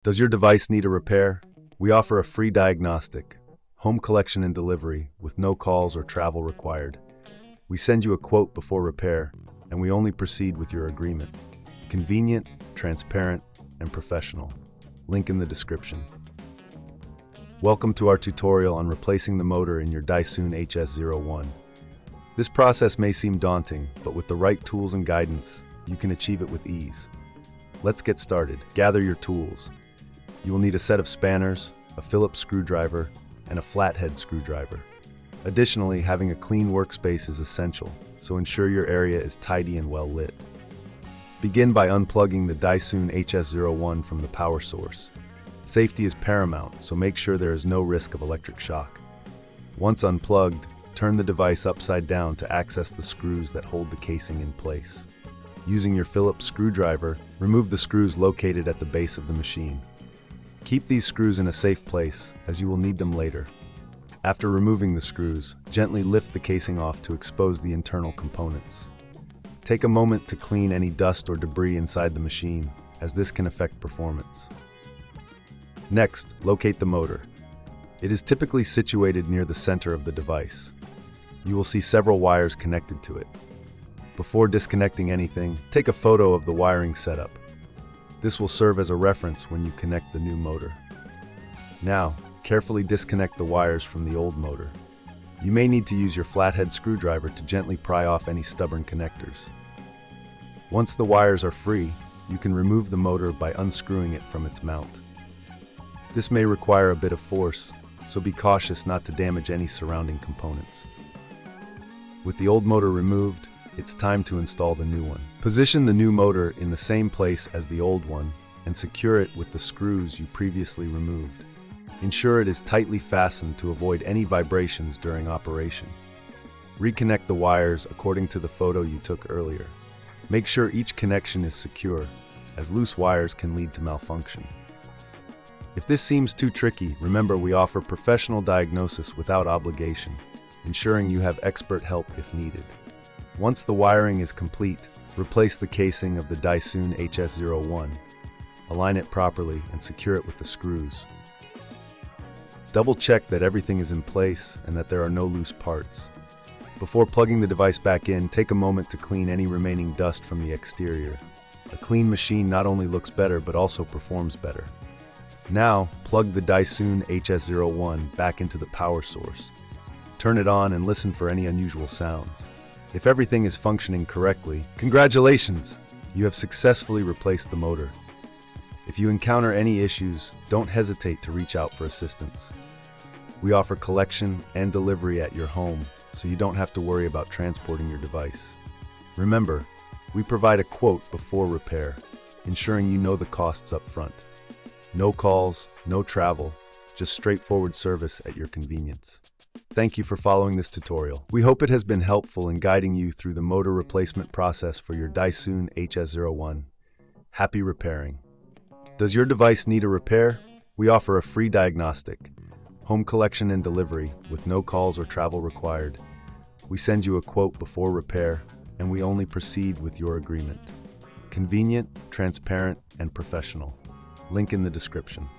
Does your device need a repair? We offer a free diagnostic, home collection and delivery with no calls or travel required. We send you a quote before repair, and we only proceed with your agreement. Convenient, transparent, and professional. Link in the description. Welcome to our tutorial on replacing the motor in your Dyson HS01. This process may seem daunting, but with the right tools and guidance, you can achieve it with ease. Let's get started. Gather your tools. You will need a set of spanners, a Phillips screwdriver, and a flathead screwdriver. Additionally, having a clean workspace is essential, so ensure your area is tidy and well lit. Begin by unplugging the Dyson HS01 from the power source. Safety is paramount, so make sure there is no risk of electric shock. Once unplugged, turn the device upside down to access the screws that hold the casing in place. Using your Phillips screwdriver, remove the screws located at the base of the machine. Keep these screws in a safe place, as you will need them later. After removing the screws, gently lift the casing off to expose the internal components. Take a moment to clean any dust or debris inside the machine, as this can affect performance. Next, locate the motor. It is typically situated near the center of the device. You will see several wires connected to it. Before disconnecting anything, take a photo of the wiring setup. This will serve as a reference when you connect the new motor. Now, carefully disconnect the wires from the old motor. You may need to use your flathead screwdriver to gently pry off any stubborn connectors. Once the wires are free, you can remove the motor by unscrewing it from its mount. This may require a bit of force, so be cautious not to damage any surrounding components. With the old motor removed, it's time to install the new one. Position the new motor in the same place as the old one and secure it with the screws you previously removed. Ensure it is tightly fastened to avoid any vibrations during operation. Reconnect the wires according to the photo you took earlier. Make sure each connection is secure, as loose wires can lead to malfunction. If this seems too tricky, remember we offer professional diagnosis without obligation, ensuring you have expert help if needed. Once the wiring is complete, replace the casing of the Dyson HS01. Align it properly and secure it with the screws. Double check that everything is in place and that there are no loose parts. Before plugging the device back in, take a moment to clean any remaining dust from the exterior. A clean machine not only looks better but also performs better. Now, plug the Dyson HS01 back into the power source. Turn it on and listen for any unusual sounds. If everything is functioning correctly, congratulations! You have successfully replaced the motor. If you encounter any issues, don't hesitate to reach out for assistance. We offer collection and delivery at your home, so you don't have to worry about transporting your device. Remember, we provide a quote before repair, ensuring you know the costs up front. No calls, no travel, just straightforward service at your convenience. Thank you for following this tutorial. We hope it has been helpful in guiding you through the motor replacement process for your Dyson HS01. Happy repairing. Does your device need a repair? We offer a free diagnostic, home collection and delivery with no calls or travel required. We send you a quote before repair, and we only proceed with your agreement. Convenient, transparent, and professional. Link in the description.